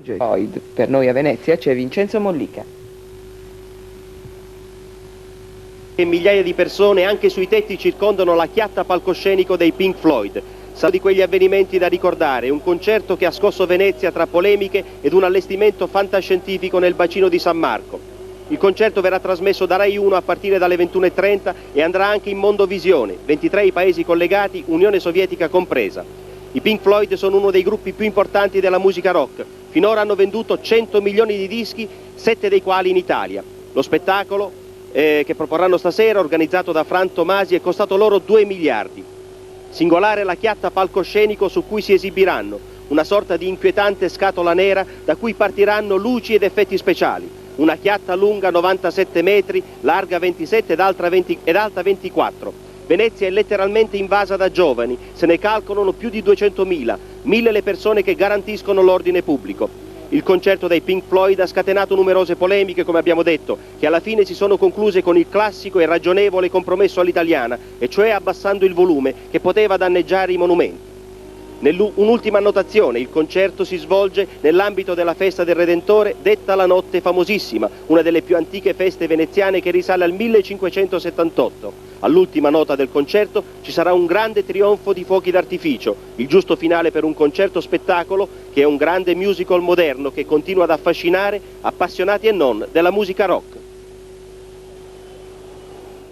Floyd. Per noi a Venezia c'è Vincenzo Mollica. E migliaia di persone anche sui tetti circondano la chiatta palcoscenico dei Pink Floyd. Sarà di quegli avvenimenti da ricordare, un concerto che ha scosso Venezia tra polemiche ed un allestimento fantascientifico nel bacino di San Marco. Il concerto verrà trasmesso da Rai 1 a partire dalle 21:30 e andrà anche in Mondovisione, 23 i paesi collegati, Unione Sovietica compresa. I Pink Floyd sono uno dei gruppi più importanti della musica rock. Finora hanno venduto 100 milioni di dischi, 7 dei quali in Italia. Lo spettacolo che proporranno stasera, organizzato da Fran Tomasi, è costato loro 2 miliardi. Singolare la chiatta palcoscenico su cui si esibiranno, una sorta di inquietante scatola nera da cui partiranno luci ed effetti speciali. Una chiatta lunga 97 metri, larga 27 ed alta 24. Venezia è letteralmente invasa da giovani, se ne calcolano più di 200.000, 1.000 le persone che garantiscono l'ordine pubblico. Il concerto dei Pink Floyd ha scatenato numerose polemiche, come abbiamo detto, che alla fine si sono concluse con il classico e ragionevole compromesso all'italiana, e cioè abbassando il volume che poteva danneggiare i monumenti. Un'ultima annotazione: il concerto si svolge nell'ambito della Festa del Redentore, detta la Notte Famosissima, una delle più antiche feste veneziane che risale al 1578. All'ultima nota del concerto ci sarà un grande trionfo di fuochi d'artificio, il giusto finale per un concerto spettacolo che è un grande musical moderno che continua ad affascinare appassionati e non della musica rock.